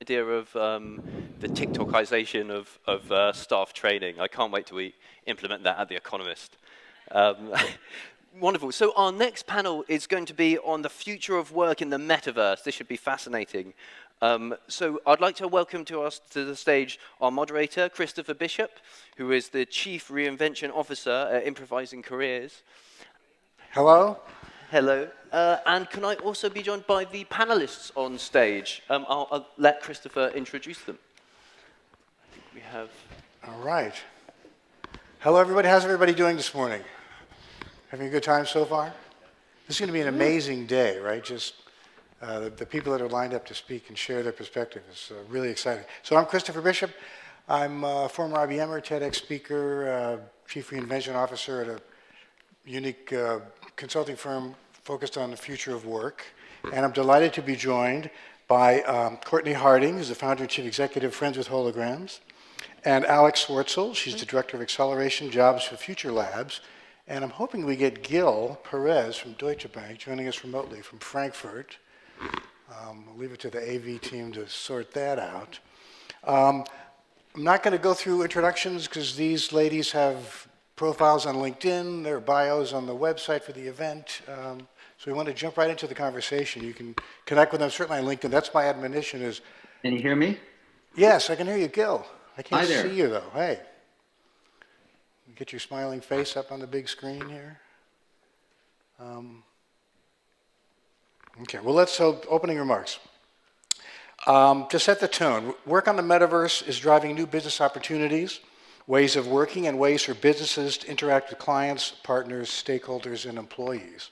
idea of the TikTokization of staff training. I can't wait till we implement that at The Economist. Um, Wonderful. So our next panel is going to be on the future of work in the metaverse. This should be fascinating. So I'd like to welcome to the stage our moderator, Christopher Bishop, who is the Chief Reinvention Officer at Improvising Careers. Hello. Hello. And can I also be joined by the panelists on stage? I'll let Christopher introduce them. I think we have... All right. Hello, everybody. How's everybody doing this morning? Having a good time so far? This is going to be an amazing day, right? Just the people that are lined up to speak and share their perspective is really exciting. So I'm Christopher Bishop. I'm a former IBMer, TEDx speaker, Chief Reinvention Officer at a unique consulting firm focused on the future of work. And I'm delighted to be joined by Courtney Harding, who's the founder and chief executive of Friends with Holograms, and Alex Swartzel. She's the director of Acceleration Jobs for Future Labs. And I'm hoping we get Gil Perez from Deutsche Bank joining us remotely from Frankfurt. We'll leave it to the AV team to sort that out. I'm not going to go through introductions because these ladies have profiles on LinkedIn, their bios on the website for the event. So we want to jump right into the conversation. You can connect with them certainly on LinkedIn. That's my admonition is... Can you hear me? Yes, I can hear you, Gil. I can't Hi there. see you, though. Hey. Get your smiling face up on the big screen here. Okay, well, opening remarks. To set the tone, work on the metaverse is driving new business opportunities, ways of working, and ways for businesses to interact with clients, partners, stakeholders, and employees.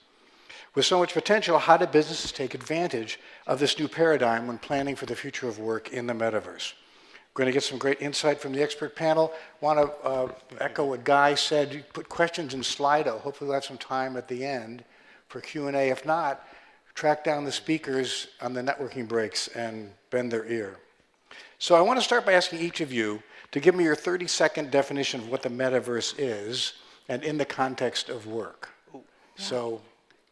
With so much potential, how do businesses take advantage of this new paradigm when planning for the future of work in the metaverse? We're going to get some great insight from the expert panel. Want to echo what Guy said, put questions in Slido. Hopefully we'll have some time at the end for Q&A. If not, track down the speakers on the networking breaks and bend their ear. So I want to start by asking each of you to give me your 30-second definition of what the metaverse is and in the context of work. Yeah. So.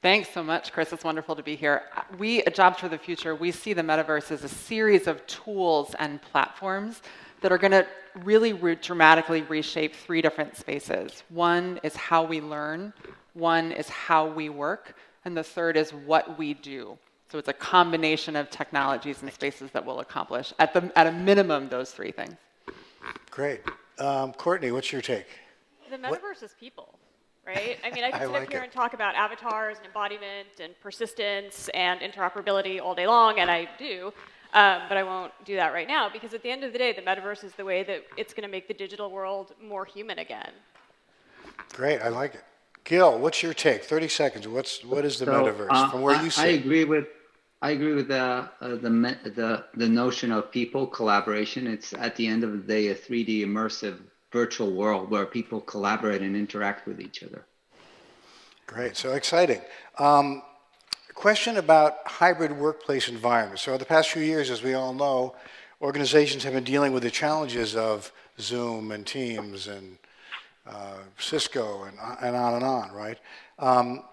Thanks so much, Chris. It's wonderful to be here. We at Jobs for the Future, we see the metaverse as a series of tools and platforms that are going to really dramatically reshape three different spaces. One is how we learn, one is how we work, and the third is what we do. So it's a combination of technologies and spaces that will accomplish, at a minimum, those three things. Great. Courtney, what's your take? The metaverse is people. Right? I mean, I could sit up here and talk about avatars and embodiment and persistence and interoperability all day long, and I do, but I won't do that right now because at the end of the day, the metaverse is the way that it's going to make the digital world more human again. Great, I like it. Gil, what's your take? 30 seconds. What is the metaverse from where you sit? I agree with the notion of people collaboration. It's at the end of the day a 3D immersive virtual world where people collaborate and interact with each other. Great, so exciting. Question about hybrid workplace environments. So the past few years, as we all know, organizations have been dealing with the challenges of Zoom and Teams and Cisco and on, right?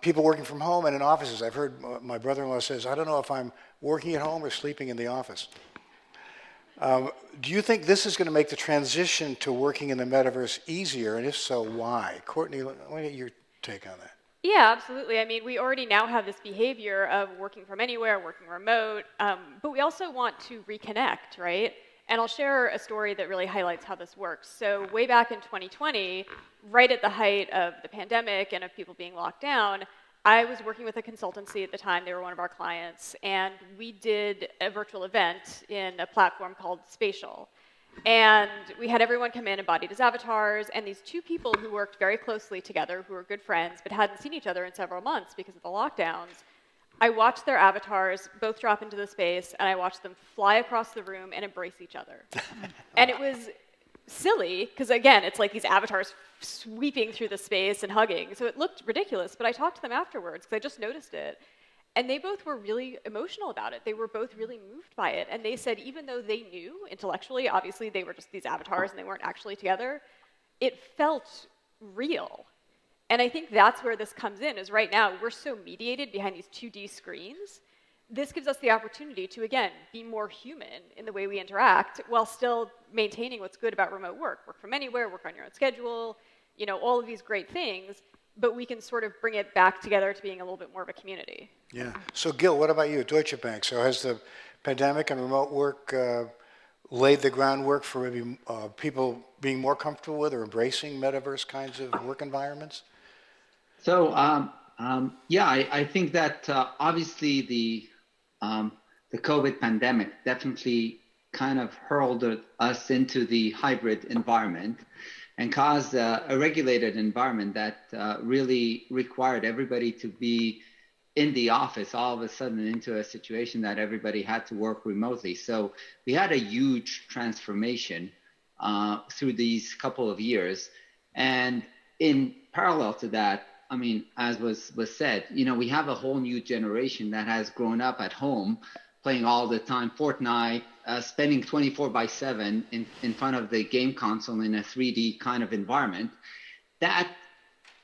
People working from home and in offices. I've heard my brother-in-law says, I don't know if I'm working at home or sleeping in the office. Do you think this is going to make the transition to working in the metaverse easier, and if so, why? Courtney, let me get your take on that. Yeah, absolutely. I mean, we already now have this behavior of working from anywhere, working remote, but we also want to reconnect, right? And I'll share a story that really highlights how this works. So way back in 2020, right at the height of the pandemic and of people being locked down, I was working with a consultancy at the time. They were one of our clients, and we did a virtual event in a platform called Spatial. And we had everyone come in embodied as avatars, and these two people who worked very closely together, who were good friends, but hadn't seen each other in several months because of the lockdowns, I watched their avatars both drop into the space, and I watched them fly across the room and embrace each other. And it was silly, because again, it's like these avatars sweeping through the space and hugging. So it looked ridiculous, but I talked to them afterwards, because I just noticed it. And they both were really emotional about it. They were both really moved by it. And they said even though they knew intellectually, obviously they were just these avatars and they weren't actually together, it felt real. And I think that's where this comes in, is right now we're so mediated behind these 2D screens this gives us the opportunity to, again, be more human in the way we interact while still maintaining what's good about remote work. Work from anywhere, work on your own schedule, you know, all of these great things, but we can sort of bring it back together to being a little bit more of a community. Yeah. So Gil, what about you at Deutsche Bank? So has the pandemic and remote work laid the groundwork for maybe people being more comfortable with or embracing metaverse kinds of work environments? So yeah, I think that obviously the COVID pandemic definitely kind of hurled us into the hybrid environment and caused a regulated environment that really required everybody to be in the office all of a sudden into a situation that everybody had to work remotely. So we had a huge transformation through these couple of years. And in parallel to that, I mean, as was said, you know, we have a whole new generation that has grown up at home, playing all the time Fortnite, spending 24/7 in front of the game console in a 3D kind of environment. That,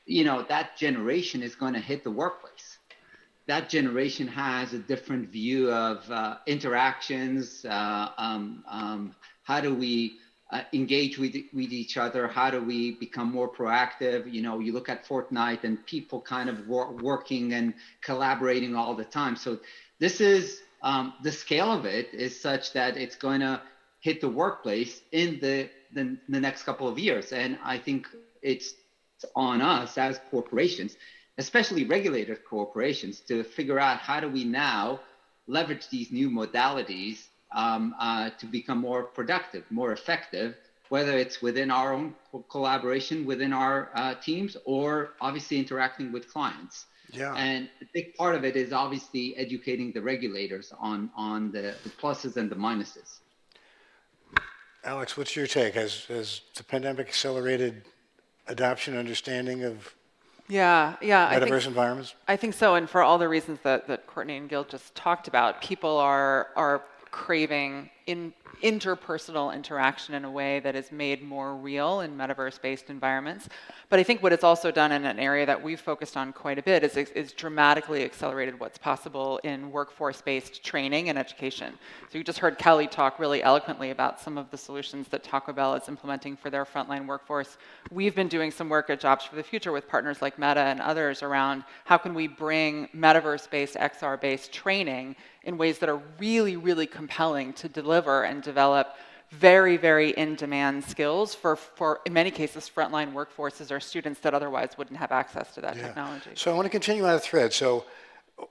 you know, that generation is going to hit the workplace. That generation has a different view of interactions. How do we engage with each other? How do we become more proactive? You know, you look at Fortnite and people kind of working and collaborating all the time. So this is, the scale of it is such that it's going to hit the workplace in the next couple of years. And I think it's on us as corporations, especially regulated corporations, to figure out how do we now leverage these new modalities to become more productive, more effective, whether it's within our own collaboration within our teams or obviously interacting with clients. Yeah. And a big part of it is obviously educating the regulators on the pluses and the minuses. Alex, what's your take? Has the pandemic accelerated adoption and understanding of metaverse environments? I think so, and for all the reasons that Courtney and Gil just talked about, people are craving interpersonal interaction in a way that is made more real in metaverse-based environments. But I think what it's also done in an area that we've focused on quite a bit is dramatically accelerated what's possible in workforce-based training and education. So you just heard Kelly talk really eloquently about some of the solutions that Taco Bell is implementing for their frontline workforce. We've been doing some work at Jobs for the Future with partners like Meta and others around how can we bring metaverse-based, XR-based training in ways that are really, really compelling to deliver and develop very, very in-demand skills for, in many cases, frontline workforces or students that otherwise wouldn't have access to that technology. So I want to continue on a thread. So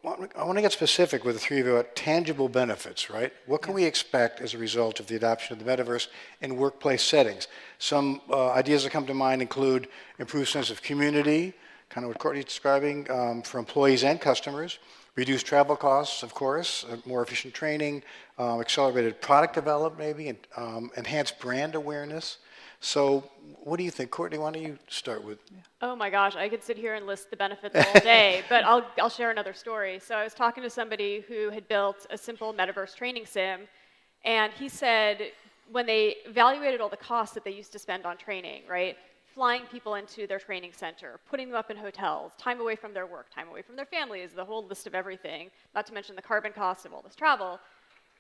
I want to get specific with the three of you about tangible benefits, right? What can we expect as a result of the adoption of the metaverse in workplace settings? Some ideas that come to mind include improved sense of community, kind of what Courtney's describing, for employees and customers. Reduced travel costs, of course, more efficient training, accelerated product development maybe, and enhanced brand awareness. So what do you think? Courtney, why don't you start with? Oh my gosh, I could sit here and list the benefits all day, but I'll share another story. So I was talking to somebody who had built a simple metaverse training sim, and he said when they evaluated all the costs that they used to spend on training, right? Flying people into their training center, putting them up in hotels, time away from their work, time away from their families, the whole list of everything, not to mention the carbon costs of all this travel.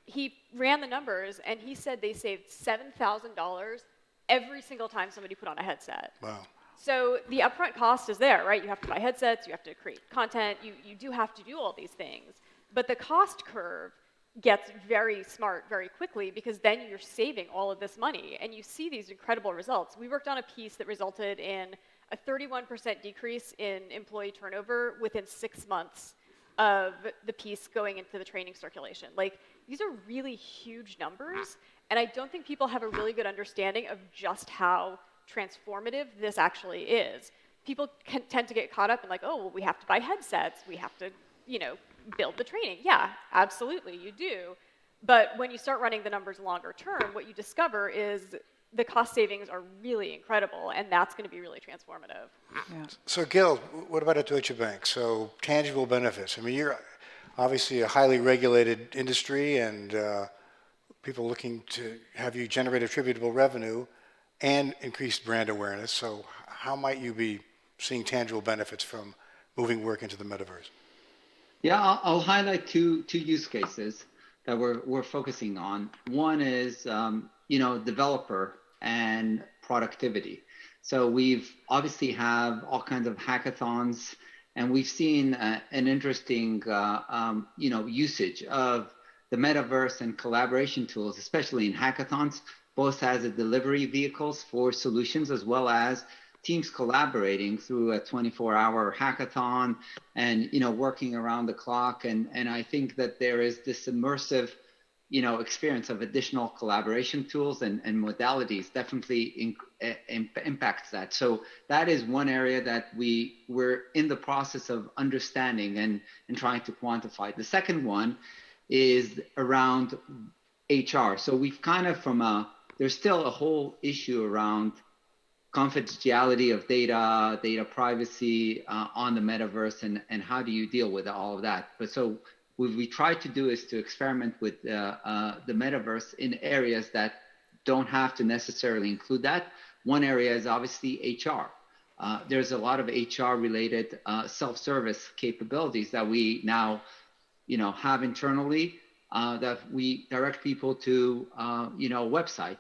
He ran the numbers, and he said they saved $7,000 every single time somebody put on a headset. Wow. So the upfront cost is there, right? You have to buy headsets, you have to create content, you do have to do all these things. But the cost curve gets very smart very quickly because then you're saving all of this money and you see these incredible results. We worked on a piece that resulted in a 31% decrease in employee turnover within 6 months of the piece going into the training circulation. Like, these are really huge numbers, and I don't think people have a really good understanding of just how transformative this actually is. People tend to get caught up in like, oh, well, we have to buy headsets, we have to, you know, build the training. Yeah, absolutely, you do. But when you start running the numbers longer term, what you discover is the cost savings are really incredible, and that's going to be really transformative. Yeah. So Gil, what about at Deutsche Bank? So tangible benefits. I mean, you're obviously a highly regulated industry and people looking to have you generate attributable revenue and increased brand awareness. So how might you be seeing tangible benefits from moving work into the metaverse? Yeah, I'll highlight two use cases that we're focusing on. One is developer and productivity. So we've obviously have all kinds of hackathons, and we've seen an interesting usage of the metaverse and collaboration tools, especially in hackathons, both as a delivery vehicles for solutions as well as teams collaborating through a 24-hour hackathon and working around the clock. And I think that there is this immersive experience of additional collaboration tools and modalities definitely impacts that. So that is one area that we're in the process of understanding and trying to quantify. The second one is around HR. So we've kind of there's still a whole issue around confidentiality of data privacy on the metaverse, and how do you deal with all of that? But so what we try to do is to experiment with the metaverse in areas that don't have to necessarily include that. One area is obviously HR. There's a lot of HR-related self-service capabilities that we now, have internally. That we direct people to, a website.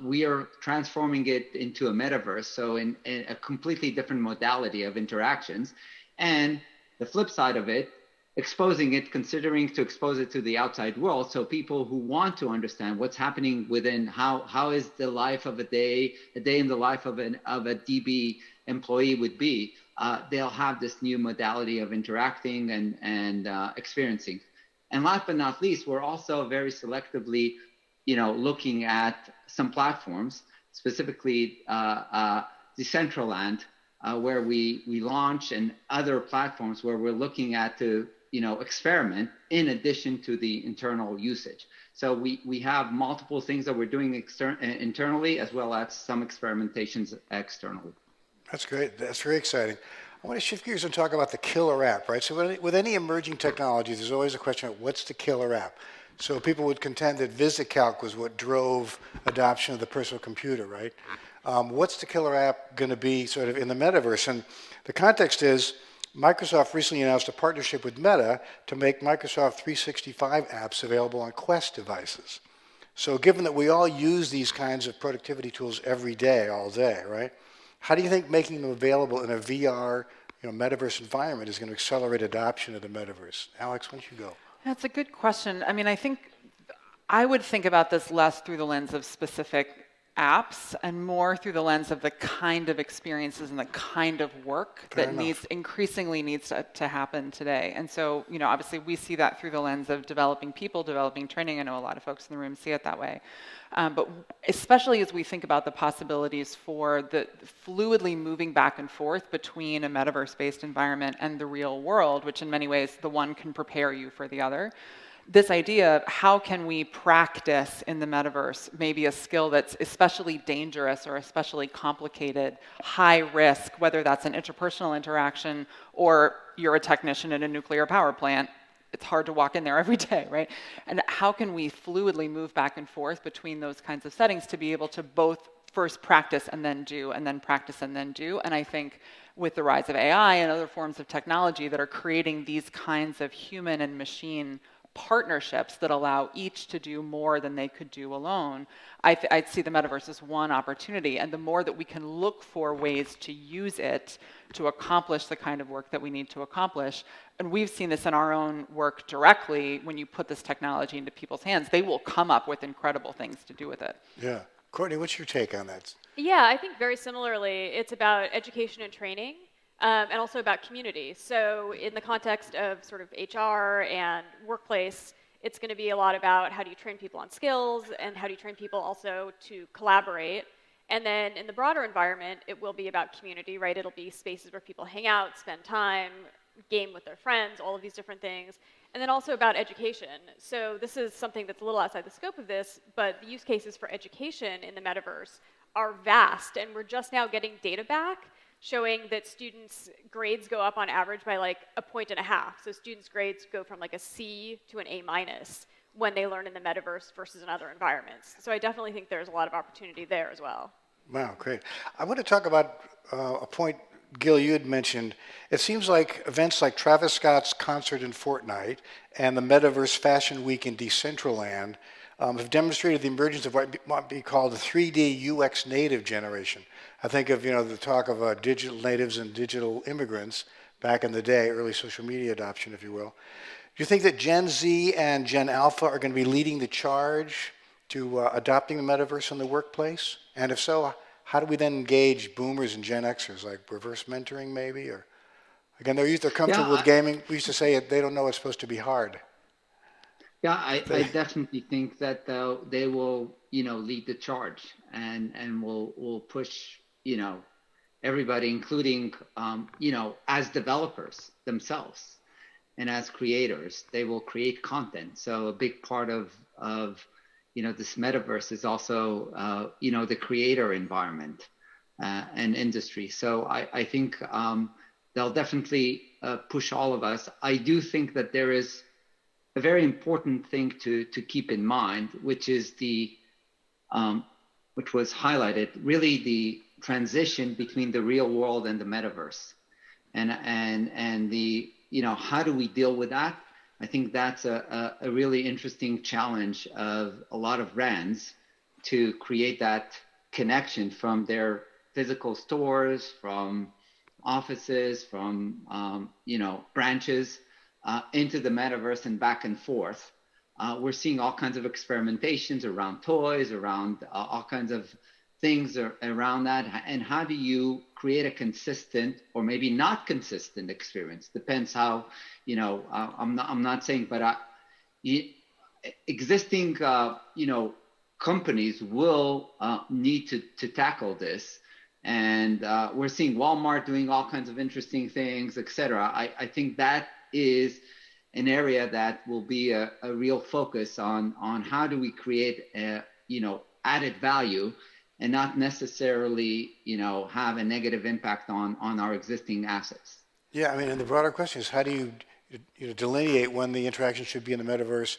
We are transforming it into a metaverse, so in a completely different modality of interactions. And the flip side of it, considering to expose it to the outside world, so people who want to understand what's happening within, how is the life of a day in the life of a DB employee would be, they'll have this new modality of interacting and experiencing. And last but not least, we're also very selectively, looking at some platforms, specifically Decentraland, where we launch, and other platforms where we're looking at to, experiment in addition to the internal usage. So we have multiple things that we're doing internally, as well as some experimentations externally. That's great. That's very exciting. I want to shift gears and talk about the killer app, right? So with any emerging technology, there's always a question of what's the killer app? So people would contend that VisiCalc was what drove adoption of the personal computer, right? What's the killer app going to be sort of in the metaverse? And the context is Microsoft recently announced a partnership with Meta to make Microsoft 365 apps available on Quest devices. So given that we all use these kinds of productivity tools every day, all day, right? How do you think making them available in a VR, metaverse environment is going to accelerate adoption of the metaverse? Alex, why don't you go? That's a good question. I mean, I think I would think about this less through the lens of specific apps and more through the lens of the kind of experiences and the kind of work that increasingly needs to happen today. And so, obviously we see that through the lens of developing people, developing training. I know a lot of folks in the room see it that way. But especially as we think about the possibilities for the fluidly moving back and forth between a metaverse-based environment and the real world, which in many ways the one can prepare you for the other. This idea of how can we practice in the metaverse maybe a skill that's especially dangerous or especially complicated, high risk, whether that's an interpersonal interaction or you're a technician in a nuclear power plant. It's hard to walk in there every day, right? And how can we fluidly move back and forth between those kinds of settings to be able to both first practice and then do, and then practice and then do? And I think with the rise of AI and other forms of technology that are creating these kinds of human and machine partnerships that allow each to do more than they could do alone, I'd see the metaverse as one opportunity. And the more that we can look for ways to use it to accomplish the kind of work that we need to accomplish, and we've seen this in our own work directly, when you put this technology into people's hands, they will come up with incredible things to do with it. Yeah. Courtney, what's your take on that? Yeah, I think very similarly, it's about education and training. And also about community. So in the context of sort of HR and workplace, it's going to be a lot about how do you train people on skills and how do you train people also to collaborate. And then in the broader environment, it will be about community, right? It'll be spaces where people hang out, spend time, game with their friends, all of these different things. And then also about education. So this is something that's a little outside the scope of this, but the use cases for education in the metaverse are vast, and we're just now getting data back showing that students' grades go up on average by like 1.5 points. So students' grades go from like a C to an A- when they learn in the metaverse versus in other environments. So I definitely think there's a lot of opportunity there as well. Wow, great. I want to talk about a point Gil, you had mentioned, it seems like events like Travis Scott's concert in Fortnite and the Metaverse Fashion Week in Decentraland have demonstrated the emergence of what might be called the 3D UX native generation. I think of, the talk of digital natives and digital immigrants back in the day, early social media adoption, if you will. Do you think that Gen Z and Gen Alpha are going to be leading the charge to adopting the metaverse in the workplace? And if so, how do we then engage boomers and Gen Xers, like reverse mentoring maybe? Or again, they're comfortable with gaming. We used to say they don't know it's supposed to be hard. Yeah, I definitely think that they will, lead the charge and will push, everybody, including, as developers themselves and as creators, they will create content. So a big part of this metaverse is also, the creator environment and industry. So I think they'll definitely push all of us. I do think that there is a very important thing to keep in mind, which is which was highlighted, really the transition between the real world and the metaverse, and the how do we deal with that? I think that's a really interesting challenge of a lot of brands to create that connection from their physical stores, from offices, from branches into the metaverse and back and forth. We're seeing all kinds of experimentations around toys, around all kinds of things around that. And how do you create a consistent or maybe not consistent experience? Depends how, I'm not saying, but existing, companies will need to tackle this. And we're seeing Walmart doing all kinds of interesting things, et cetera. I think that is an area that will be a real focus on how do we create added value and not necessarily have a negative impact on our existing assets. Yeah, and the broader question is how do you delineate when the interaction should be in the metaverse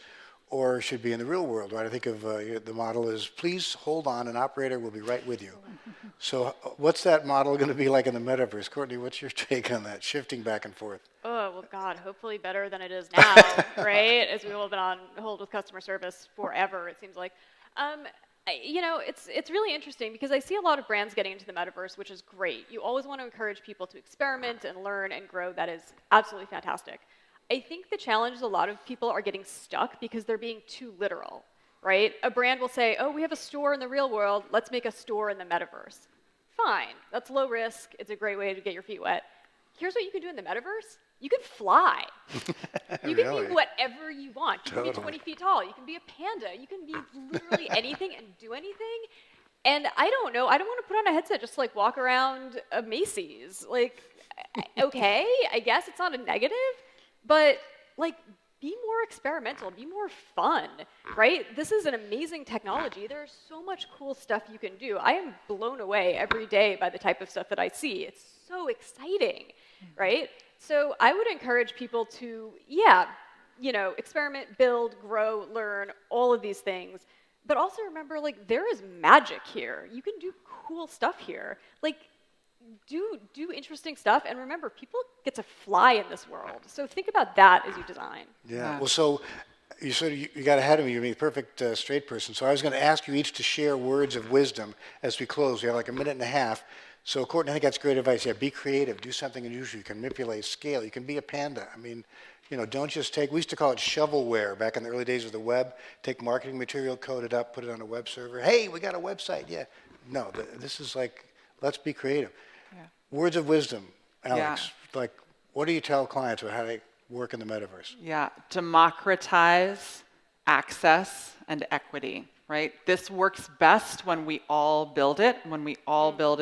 or should be in the real world, right? I think of the model is, please hold on, an operator will be right with you. So what's that model going to be like in the metaverse? Courtney, what's your take on that, shifting back and forth? Oh, well, God, hopefully better than it is now, right? As we've all been on hold with customer service forever, it seems like. It's really interesting because I see a lot of brands getting into the metaverse, which is great. You always want to encourage people to experiment and learn and grow. That is absolutely fantastic. I think the challenge is a lot of people are getting stuck because they're being too literal, right? A brand will say, oh, we have a store in the real world. Let's make a store in the metaverse. Fine. That's low risk. It's a great way to get your feet wet. Here's what you can do in the metaverse. You can fly. You can be whatever you want. You can be 20 feet tall. You can be a panda. You can be literally anything and do anything. And I don't know. I don't want to put on a headset just to walk around a Macy's. Okay, I guess it's not a negative, but be more experimental, be more fun, right? This is an amazing technology. There's so much cool stuff you can do. I am blown away every day by the type of stuff that I see. It's so exciting, right? So I would encourage people to, experiment, build, grow, learn, all of these things. But also remember, there is magic here. You can do cool stuff here. Do interesting stuff. And remember, people get to fly in this world. So think about that as you design. Yeah. Well, so you got ahead of me. You're the perfect straight person. So I was going to ask you each to share words of wisdom as we close. We have a minute and a half. So, Courtney, I think that's great advice. Yeah, be creative. Do something unusual. You can manipulate scale. You can be a panda. Don't just take, we used to call it shovelware back in the early days of the web. Take marketing material, code it up, put it on a web server. Hey, we got a website. Yeah. No, this is let's be creative. Yeah. Words of wisdom, Alex. Yeah. What do you tell clients about how they work in the metaverse? Yeah, democratize access and equity. Right? This works best when we all build it,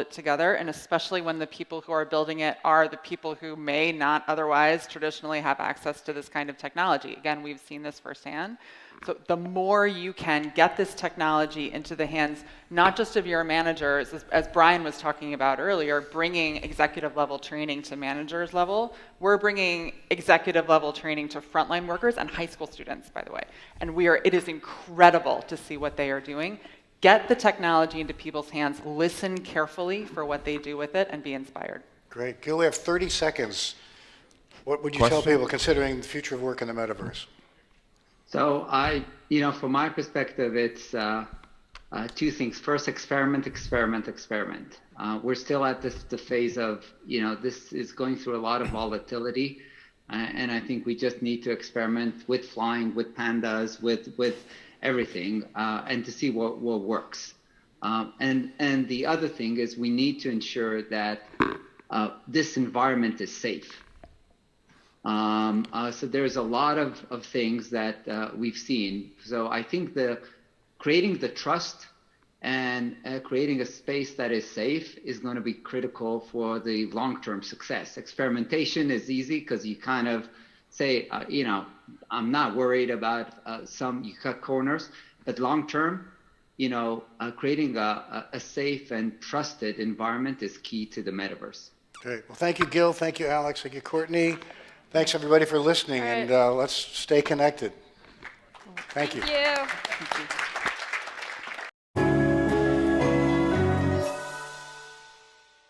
together, and especially when the people who are building it are the people who may not otherwise traditionally have access to this kind of technology. Again, we've seen this firsthand. So the more you can get this technology into the hands, not just of your managers, as Brian was talking about earlier, bringing executive level training to managers level, we're bringing executive level training to frontline workers and high school students, by the way. And it is incredible to see what they are doing. Get the technology into people's hands, listen carefully for what they do with it, and be inspired. Great. Gil, we have 30 seconds. What would you tell people considering the future of work in the metaverse? So from my perspective, it's two things. First, experiment. We're still at the phase of, this is going through a lot of volatility. And I think we just need to experiment with flying, with pandas, with everything, and to see what works. And the other thing is we need to ensure that this environment is safe. So there's a lot of things that we've seen. So I think creating the trust and creating a space that is safe is going to be critical for the long-term success. Experimentation is easy because you kind of say, I'm not worried about you cut corners, but long-term, creating a safe and trusted environment is key to the metaverse. Great. Well, thank you, Gil. Thank you, Alex. Thank you, Courtney. Thanks, everybody, for listening, and let's stay connected. Thank you. Thank you.